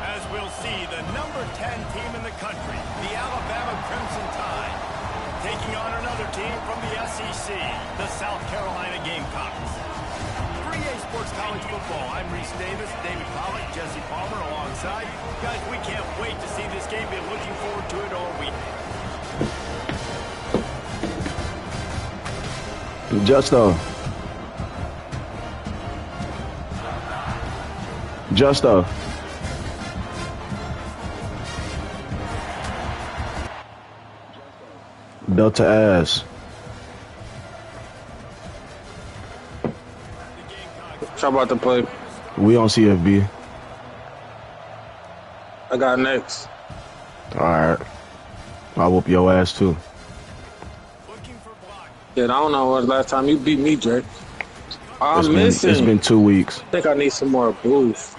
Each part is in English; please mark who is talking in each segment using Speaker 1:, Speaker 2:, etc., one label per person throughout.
Speaker 1: As we'll see, the number 10 team in the country, the Alabama Crimson Tide, taking on another team from the SEC, the South Carolina Gamecocks. For EA Sports College Football, I'm Reese Davis, David Pollack, Jesse Palmer alongside. Guys, we can't wait to see this game. Been looking forward to it all week.
Speaker 2: Justo. Delta ass.
Speaker 3: How about to play?
Speaker 2: We on CFB.
Speaker 3: I got next.
Speaker 2: Alright. I'll whoop your ass too.
Speaker 3: Yeah, I don't know when the last time you beat me, Drake. I'm missing.
Speaker 2: It's been 2 weeks.
Speaker 3: I think I need some more boost.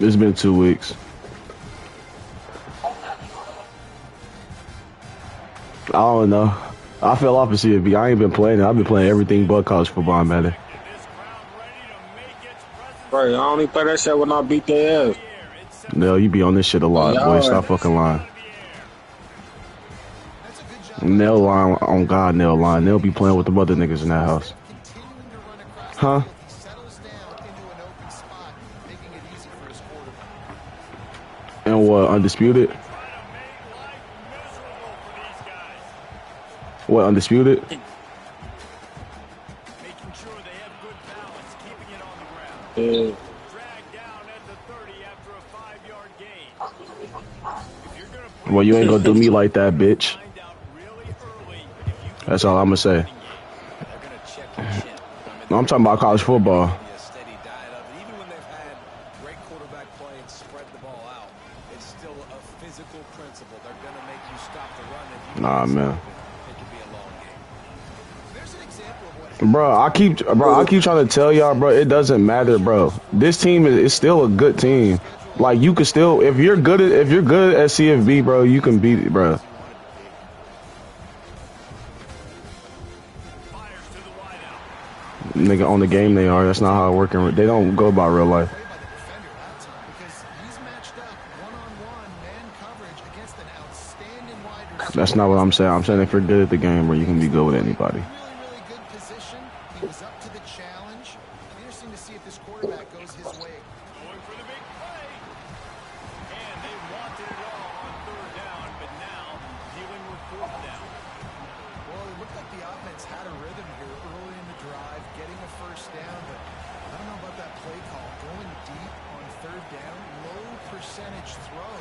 Speaker 2: It's been 2 weeks. I don't know. I fell off of CFB. I ain't been playing it. I've been playing everything but college football, man.
Speaker 3: Right, I only play that shit when I beat their ass.
Speaker 2: No, you be on this shit a lot, boy. Stop fucking lying. Nail line on God, nail line. They'll be playing with the other niggas in that house. Huh? And what, undisputed? What, undisputed?
Speaker 3: Yeah.
Speaker 2: Well, you ain't gonna do me like that, bitch. That's all I'm gonna say. No, I'm talking about college football. Nah, man. Bro, I keep trying to tell y'all, bro, it doesn't matter, bro. This team is still a good team. Like, you can still, if you're good at CFB, bro, you can beat it, bro. Nigga, on the game they are. That's not how it working. They don't go about real life. That's not what I'm saying. I'm saying if you're good at the game, bro, you can be good with anybody.
Speaker 4: percentage throw.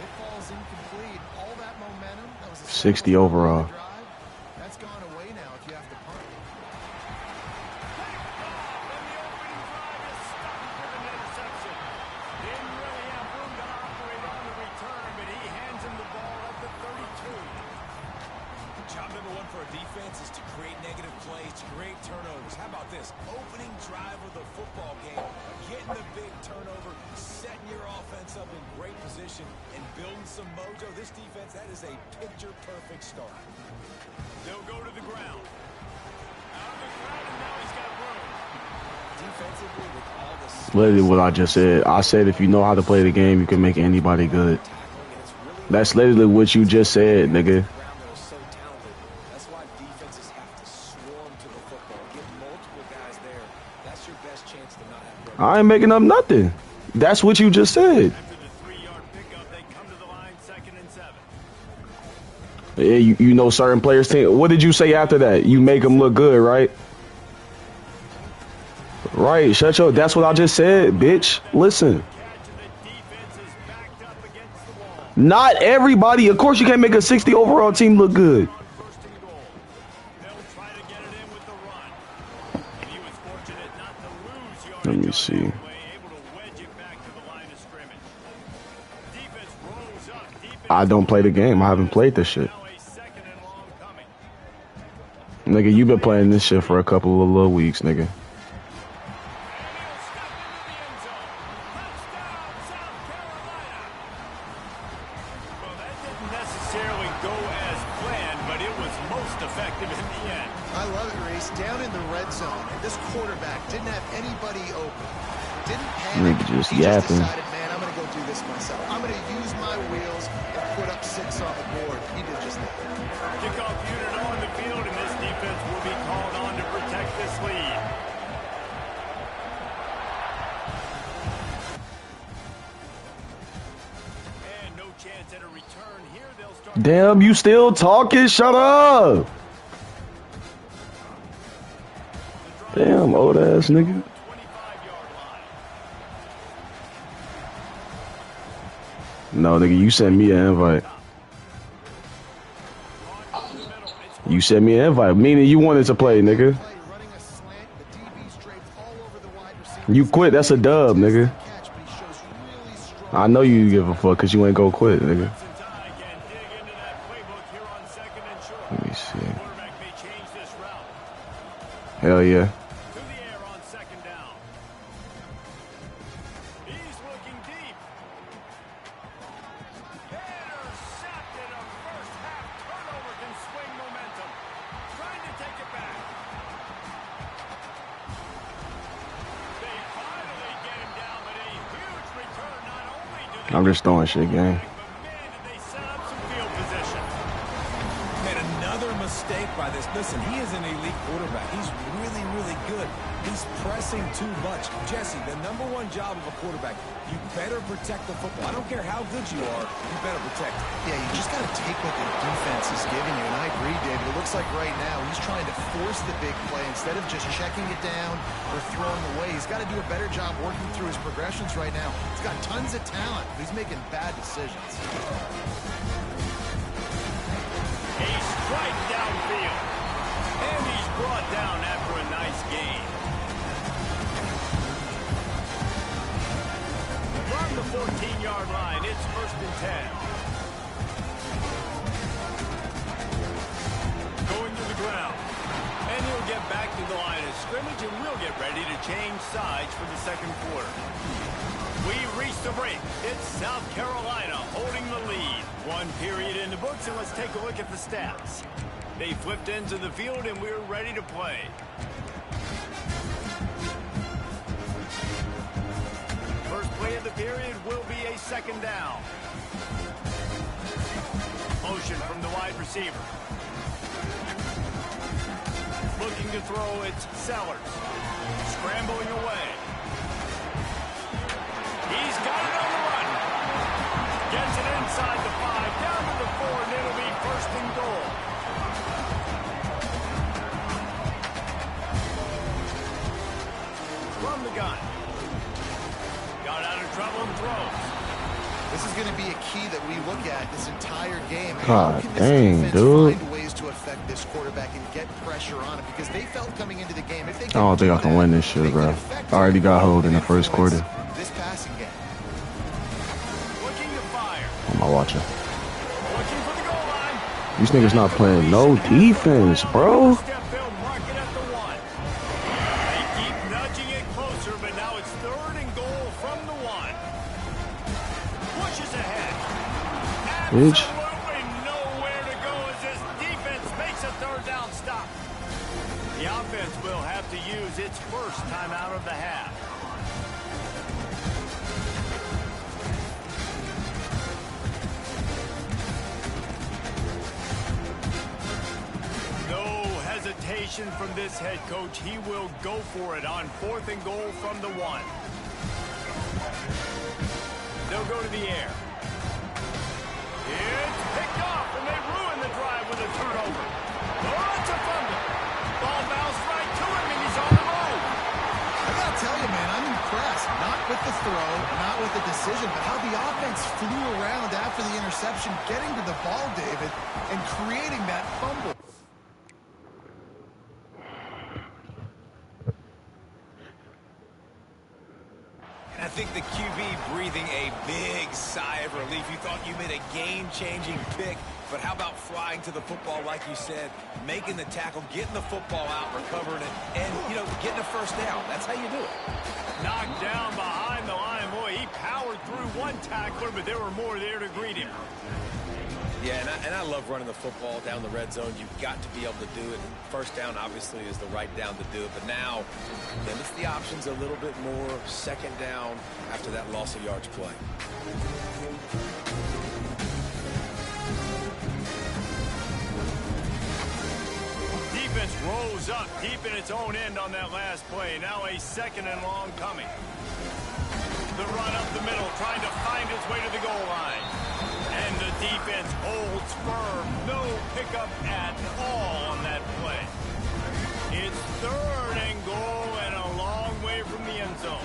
Speaker 4: It falls incomplete. All that momentum. That was a
Speaker 2: 60 overall.
Speaker 4: That's gone away now if you have to punt.
Speaker 5: Job number one for a defense is to create negative plays, to create turnovers. How about this? Opening drive of the football game, getting the big turnover, setting your offense up in great position, and building some mojo. This defense, that is a picture-perfect start.
Speaker 1: They'll go to the ground. Out of the ground, and now he's got room.
Speaker 5: Defensively, with all the...
Speaker 2: Literally what I just said. I said if you know how to play the game, you can make anybody good. That's literally what you just said, nigga. I ain't making up nothing. That's what you just said.
Speaker 1: After the 3-yard pickup, they come to the line, 2nd and 7.
Speaker 2: Yeah, you know certain players think. What did you say after that? You make them look good, right? Right, shut your. That's what I just said, bitch. Listen. Not everybody. Of course, you can't make a 60 overall team look good. Let me see. I don't play the game. I haven't played this shit. Nigga, you been playing this shit for a couple of little weeks, nigga.
Speaker 1: most effective in the end.
Speaker 4: I love it, Reese. Down in the red zone, this quarterback didn't have anybody open. Didn't panic.
Speaker 2: Nigga just
Speaker 4: He
Speaker 2: yapping.
Speaker 4: just decided, man, I'm going to go do this myself. I'm going to use my wheels and put up 6 on the board. He did just that.
Speaker 1: Kickoff unit on the field, and this defense will be called on to protect this lead. And no chance at a return here. They'll start.
Speaker 2: Damn, you still talking? Shut up. Damn, old ass nigga.
Speaker 1: 25-yard line.
Speaker 2: No, nigga, you sent me an invite. You sent me an invite, meaning you wanted to play, nigga.
Speaker 4: Play running a slant, the DB's draped all over the wide receiver.
Speaker 2: You quit, that's a dub, nigga.
Speaker 4: Catch, but he shows really strong.
Speaker 2: I know you give a fuck because you ain't go quit, nigga.
Speaker 1: Crimson Tide can dig into that playbook here on 2nd and short.
Speaker 2: Let me see.
Speaker 1: Quarterback may change this route.
Speaker 2: Hell yeah.
Speaker 1: To the air on 2nd down. He's looking deep. Intercepted. A first half turnover can swing momentum. Trying to take it back. They finally get him down, but a huge return. Not only do they
Speaker 2: I'm just throwing shit, gang.
Speaker 1: but man, did they set up some field position.
Speaker 5: And another mistake by this. Listen, he is an elite quarterback. He's really, really good. He's pressing too much. Jesse, the #1 job of a quarterback, you better protect the football. I don't care how good you are, you better protect it.
Speaker 4: Yeah, you just got to take what the defense is giving you. And I agree, David. It looks like right now he's trying to force the big play instead of just checking it down or throwing away. He's got to do a better job working through his progressions right now. He's got tons of talent, but he's making bad decisions.
Speaker 1: A strike downfield. And he's brought down after a nice gain. From the 14-yard line, it's 1st and 10. Going to the ground. And he'll get back to the line of scrimmage, and we'll get ready to change sides for the 2nd quarter. We reach the break. It's South Carolina holding the lead. 1 period in the books, and let's take a look at the stats. They flipped into the field, and we're ready to play. First play of the period will be a 2nd down. Motion from the wide receiver. Looking to throw, it's Sellers. Scrambling away. He's got it on the run. Gets it inside the 5, down to the 4, and it'll be 1st and goal. From the gun. Got out of trouble and throws.
Speaker 4: This is going to be a key that we look at this entire game.
Speaker 2: God
Speaker 4: How can this
Speaker 2: dang,
Speaker 4: defense
Speaker 2: dude.
Speaker 4: find ways to affect this quarterback and get pressure on him? Because they felt coming into the game, if they
Speaker 2: I don't think I can win this shit, bro. I already got hold in the first quarter.
Speaker 4: This passing game.
Speaker 1: Looking to fire.
Speaker 2: What am I watching?
Speaker 1: Looking for the goal line.
Speaker 2: These niggas not playing no defense, bro.
Speaker 1: Step, they'll mark it at the 1. They keep nudging it closer, but now it's 3rd and goal from the 1. Pushes ahead.
Speaker 2: Bitch.
Speaker 1: Absolutely nowhere to go as this defense makes a 3rd down stop. The offense will have to use its first timeout of the half. No hesitation from this head coach. He will go for it on 4th and goal from the 1. They'll go to the air. It's picked off, and they ruin the drive with a turnover. Oh, it's a fumble. Ball bounced right to him, and he's on the move.
Speaker 4: I got to tell you, man, I'm impressed. Not with the throw, not with the decision, but how the offense flew around after the interception, getting to the ball, David, and creating that fumble.
Speaker 5: And I think the QB breathing a big sigh of relief. You thought you made a game-changing pick, but how about flying to the football, like you said, making the tackle, getting the football out, recovering it, and, you know, getting a 1st down. That's how you do it.
Speaker 1: Knocked down behind the line. Boy, he powered through one tackler, but there were more there to greet him.
Speaker 5: Yeah, and I love running the football down the red zone. You've got to be able to do it. And first down, obviously, is the right down to do it. But now, limits the options a little bit more. Second down after that loss of yards play.
Speaker 1: Defense rose up deep in its own end on that last play. Now a second and long coming. The run up the middle, trying to find its way to the goal line. And the defense holds firm. No pickup at all on that play. It's third and goal and a long way from the end zone.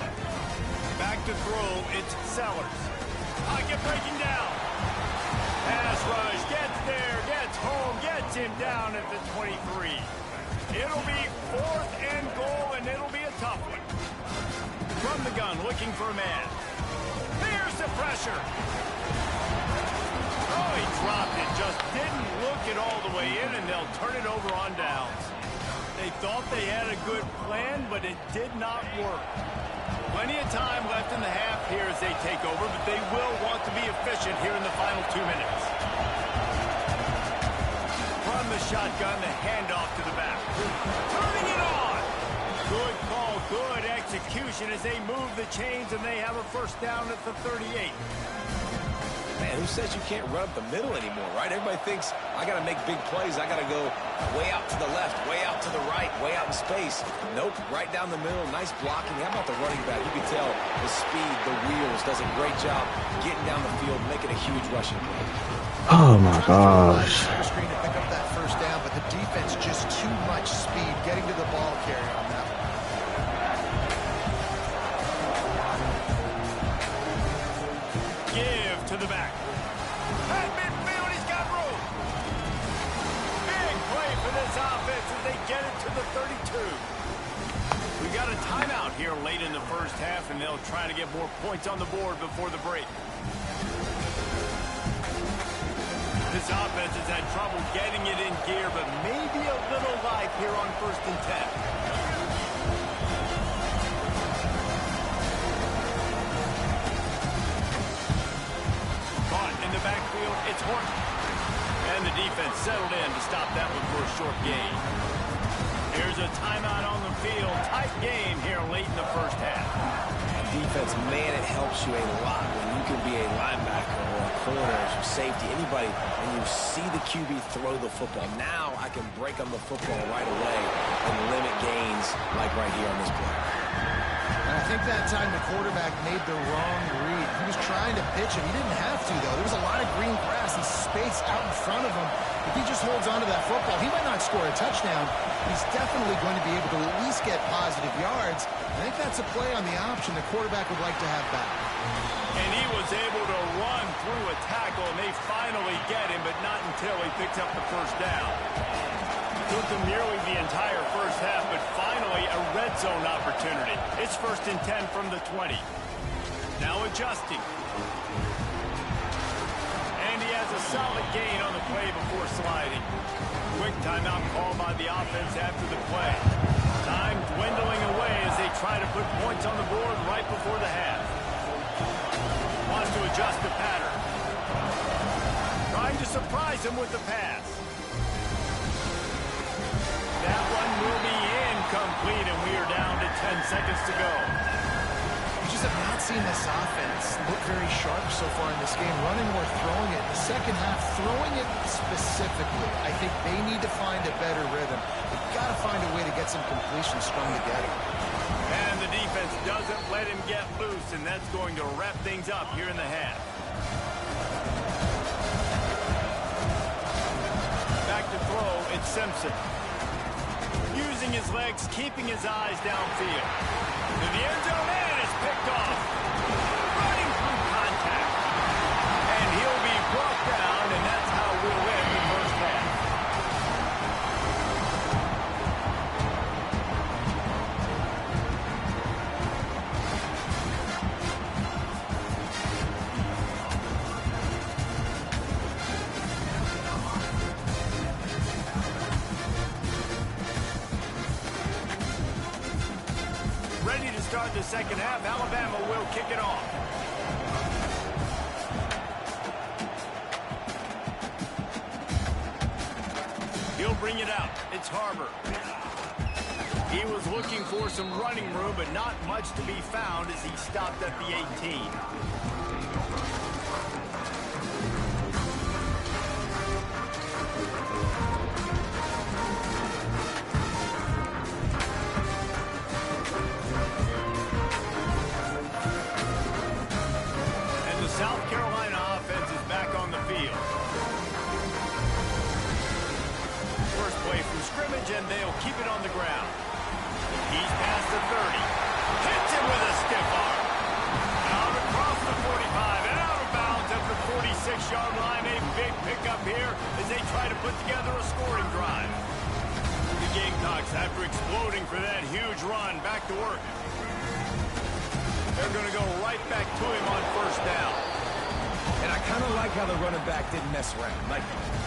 Speaker 1: Back to throw, it's Sellers. Pocket breaking down. Pass rush, gets there, gets home, gets him down at the 23. It'll be fourth and goal, and it'll be a tough one. From the gun, looking for a man. There's the pressure. Oh, he dropped it. Just didn't look it all the way in, and they'll turn it over on downs. They thought they had a good plan, but it did not work. Plenty of time left in the half here as they take over, but they will want to be efficient here in the final 2 minutes. From the shotgun, the handoff to the back. Turning it on. Good call, good execution as they move the chains, and they have a first down at the 38.
Speaker 5: Man, who says you can't run up the middle anymore, right? Everybody thinks, I got to make big plays. I got to go way out to the left, way out to the right, way out in space. Nope, right down the middle. Nice blocking. How about the running back? You can tell the speed, the wheels, does a great job getting down the field, making a huge rushing play.
Speaker 2: Oh, my gosh.
Speaker 4: Screen to pick up that first down, but the defense just too much speed getting to the ball carrier on that one.
Speaker 1: Give to the back. At midfield, he's got room. Big play for this offense as they get it to the 32. We got a timeout here late in the first half, and they'll try to get more points on the board before the break. This offense has had trouble getting it in gear, but maybe a little life here on 1st and 10. In the backfield, it's Horton. And the defense settled in to stop that one for a short gain. Here's a timeout on the field. Tight game here late in the first half.
Speaker 5: Defense, man, it helps you a lot when you can be a linebacker or a corner or safety, anybody, and you see the QB throw the football. Now I can break on the football right away and limit gains like right here on this play.
Speaker 4: And I think that time the quarterback made the wrong read. He was trying to pitch it. He didn't have to, though. There was a lot of green grass and space out in front of him. If he just holds on to that football, he might not score a touchdown. He's definitely going to be able to at least get positive yards. I think that's a play on the option the quarterback would like to have back.
Speaker 1: And he was able to run through a tackle, and they finally get him, but not until he picks up the first down. Took them nearly the entire first half, but finally a red zone opportunity. It's 1st and 10 from the 20. Now adjusting. And he has a solid gain on the play before sliding. Quick timeout called by the offense after the play. Time dwindling away as they try to put points on the board right before the half. Wants to adjust the pattern. Trying to surprise him with the pass. That one will be incomplete, and we are down to 10 seconds to go.
Speaker 4: We just have not seen this offense look very sharp so far in this game, running or throwing it. The second half, throwing it specifically, I think they need to find a better rhythm. They've got to find a way to get some completions strung together.
Speaker 1: And the defense doesn't let him get loose, and that's going to wrap things up here in the half. Back to throw, it's Simpson. Using his legs, keeping his eyes downfield. To the end zone, and it's picked off. Running through contact. And he'll be brought down, and that's how we'll end the first half. Ready to start the second half. Alabama will kick it off. He'll bring it out. It's Harbor. He was looking for some running room, but not much to be found as he stopped at the 18. And the South Carolina offense is back on the field. First play from scrimmage, and they'll keep it on the ground. He's past the 30. Hits him with a stiff arm. Out across the 45 and out of bounds at the 46-yard line. A big pickup here as they try to put together a scoring drive. The Gamecocks, after exploding for that huge run, back to work. They're going to go right back to him on first down.
Speaker 5: And I kind of like how the running back didn't mess around. Like,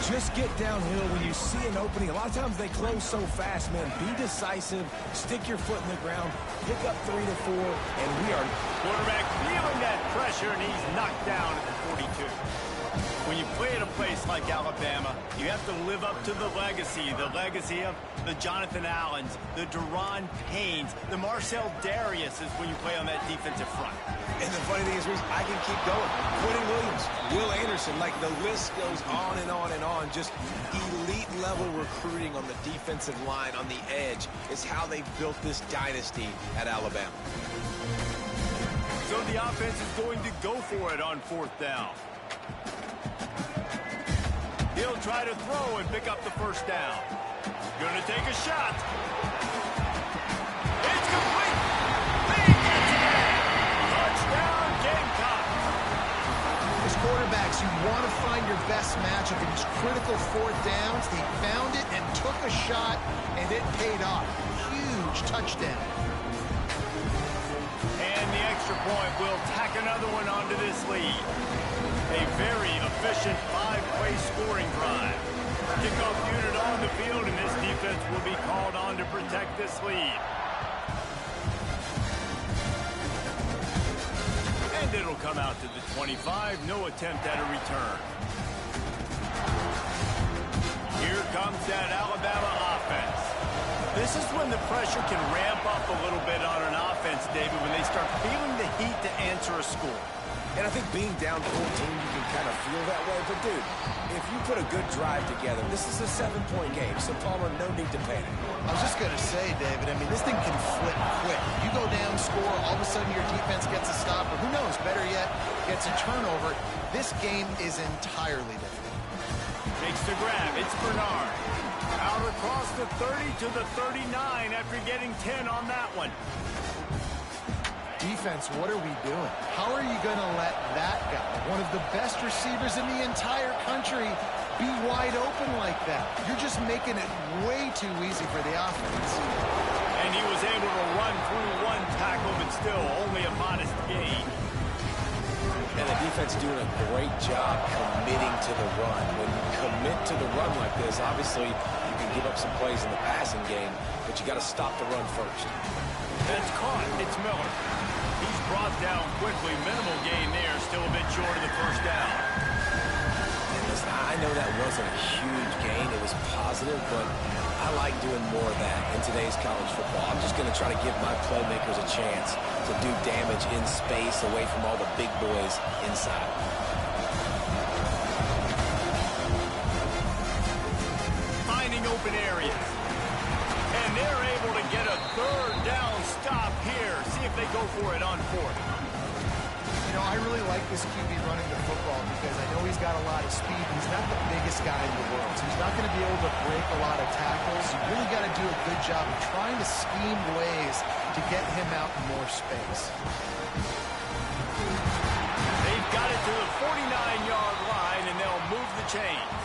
Speaker 5: just get downhill when you see an opening. A lot of times they close so fast, man. Be decisive, stick your foot in the ground, pick up 3 to 4, and we are...
Speaker 1: Quarterback feeling that pressure, and he's knocked down at the 42. When you play at a place like Alabama, you have to live up to the legacy of the Jonathan Allens, the Deron Paynes, the Marcel Darius is when you play on that defensive front.
Speaker 5: And the funny thing is, Reese, I can keep going. Quentin Williams, Will Anderson, like the list goes on and on and on. Just elite-level recruiting on the defensive line, on the edge, is how they built this dynasty at Alabama.
Speaker 1: So the offense is going to go for it on fourth down. He'll try to throw and pick up the first down. Gonna take a shot. It's complete. He gets it. Touchdown, Gamecocks.
Speaker 4: As quarterbacks, you want to find your best matchup in these critical fourth downs. They found it and took a shot, and it paid off. Huge touchdown.
Speaker 1: And the extra point will tack another one onto this lead. A very efficient 5-play scoring drive. Kickoff unit on the field, and this defense will be called on to protect this lead. And it'll come out to the 25. No attempt at a return. Here comes that Alabama offense. This is when the pressure can ramp up a little bit on an offense, David, when they start feeling the heat to answer a score.
Speaker 5: And I think being down 14, you can kind of feel that way. But, dude, if you put a good drive together, this is a 7-point game. So, Palmer, no need to panic.
Speaker 4: I was just going to say, David, I mean, this thing can flip quick. You go down, score, all of a sudden your defense gets a stop, or who knows, better yet, gets a turnover. This game is entirely different.
Speaker 1: Makes the grab. It's Bernard. Out across the 30 to the 39 after getting 10 on that one.
Speaker 4: Defense, what are we doing? How are you going to let that guy, one of the best receivers in the entire country, be wide open like that? You're just making it way too easy for the offense.
Speaker 1: And he was able to run through one tackle, but still only a modest gain.
Speaker 5: And the defense doing a great job committing to the run. When you commit to the run like this, obviously you can give up some plays in the passing game, but you got to stop the run first.
Speaker 1: That's caught. It's Miller. He's brought down quickly. Minimal gain there. Still a bit short of the first down.
Speaker 5: And listen, I know that wasn't a huge gain. It was positive, but I like doing more of that in today's college football. I'm just going to try to give my playmakers a chance to do damage in space away from all the big boys inside.
Speaker 1: Finding open areas. And they're able to get a third down stop here. See if they go for it on fourth.
Speaker 4: You know, I really like this QB running the football because I know he's got a lot of speed. He's not the biggest guy in the world, so he's not going to be able to break a lot of tackles. You really got to do a good job of trying to scheme ways to get him out in more space.
Speaker 1: They've got it to the 49-yard line, and they'll move the chains.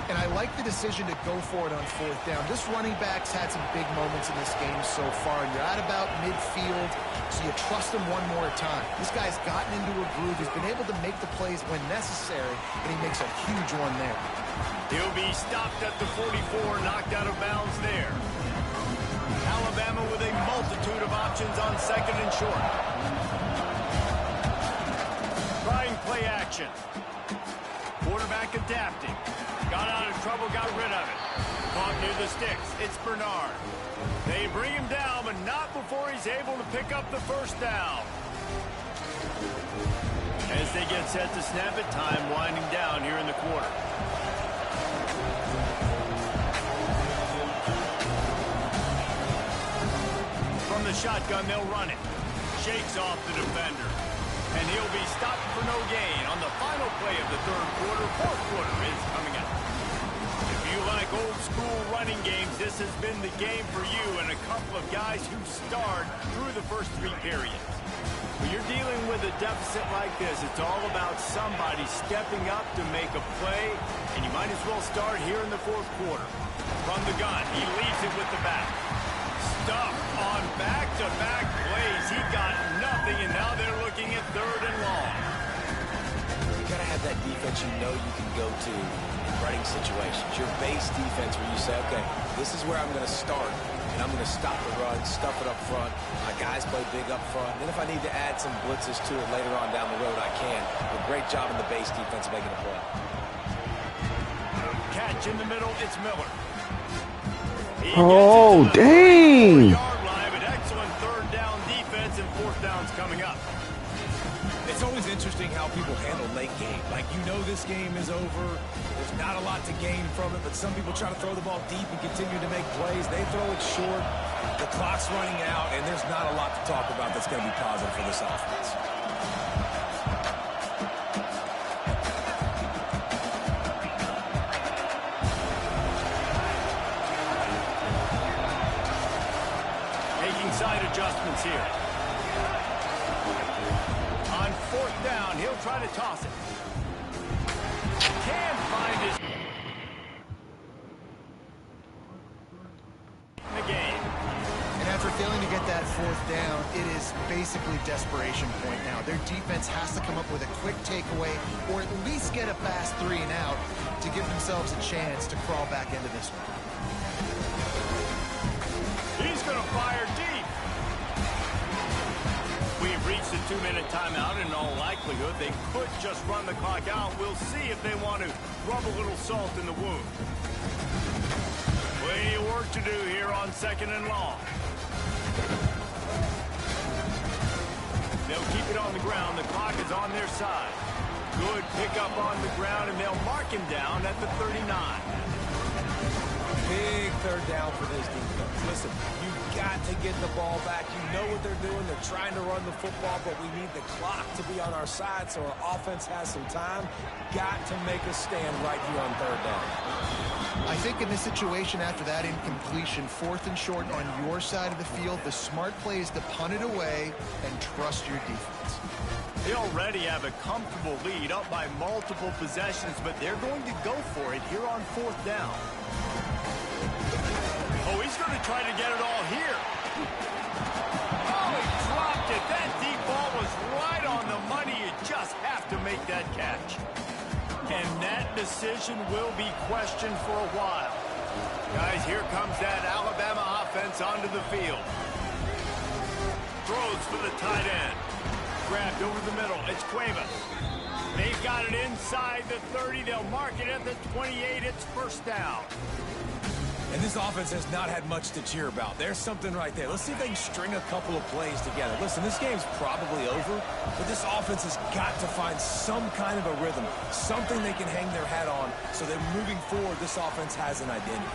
Speaker 4: And I like the decision to go for it on fourth down. This running back's had some big moments in this game so far. You're at about midfield, so you trust him one more time. This guy's gotten into a groove. He's been able to make the plays when necessary, and he makes a huge one there.
Speaker 1: He'll be stopped at the 44, knocked out of bounds there. Alabama with a multitude of options on second and short. Trying play action. Quarterback adapting. Got out of trouble, got rid of it. Caught near the sticks. It's Bernard. They bring him down, but not before he's able to pick up the first down. As they get set to snap it, time winding down here in the quarter. From the shotgun, they'll run it. Shakes off the defender. And he'll be stopped for no gain on the final play of the third quarter. Fourth quarter is coming up. If you like old school running games, this has been the game for you and a couple of guys who starred through the first 3 periods. When you're dealing with a deficit like this, it's all about somebody stepping up to make a play, and you might as well start here in the fourth quarter. From the gun, he leaves it with the back. Stuck on back-to-back plays. He got nothing, and now they're looking at 3rd and long.
Speaker 5: You got to have that defense you know you can go to in running situations. Your base defense where you say, okay, this is where I'm going to start, and I'm going to stop the run, stuff it up front. My guys play big up front. Then if I need to add some blitzes to it later on down the road, I can. A great job in the base defense making a play.
Speaker 1: Catch in the middle, it's Miller.
Speaker 2: Oh, dang.
Speaker 1: Excellent 3rd down defense, and 4th down's coming up.
Speaker 5: It's always interesting how people handle late game. Like, you know this game is over. There's not a lot to gain from it, but some people try to throw the ball deep and continue to make plays. They throw it short. The clock's running out, and there's not a lot to talk about that's going to be positive for this offense.
Speaker 1: Side adjustments here. On 4th down, he'll try to toss it. Can find it in the game.
Speaker 4: And after failing to get that 4th down, it is basically desperation point now. Their defense has to come up with a quick takeaway or at least get a fast 3 and out to give themselves a chance to crawl back into this one.
Speaker 1: He's going to fire deep. We've reached the 2-minute timeout. In all likelihood, they could just run the clock out. We'll see if they want to rub a little salt in the wound. Plenty of work to do here on 2nd and long. They'll keep it on the ground. The clock is on their side. Good pickup on the ground, and they'll mark him down at the 39.
Speaker 5: Big 3rd down for this defense. Listen, you've got to get the ball back. You know what they're doing. They're trying to run the football, but we need the clock to be on our side so our offense has some time. Got to make a stand right here on 3rd down.
Speaker 4: I think in this situation, after that incompletion, 4th and short on your side of the field, the smart play is to punt it away and trust your defense.
Speaker 1: They already have a comfortable lead up by multiple possessions, but they're going to go for it here on 4th down. Oh, he's going to try to get it all here. Oh, he dropped it. That deep ball was right on the money. You just have to make that catch. And that decision will be questioned for a while. Guys, here comes that Alabama offense onto the field. Throws for the tight end. Grabbed over the middle. It's Cuevas. They've got it inside the 30. They'll mark it at the 28. It's 1st down.
Speaker 5: And this offense has not had much to cheer about. There's something right there. Let's see if they can string a couple of plays together. Listen, this game's probably over, but this offense has got to find some kind of a rhythm, something they can hang their hat on so that moving forward, this offense has an identity.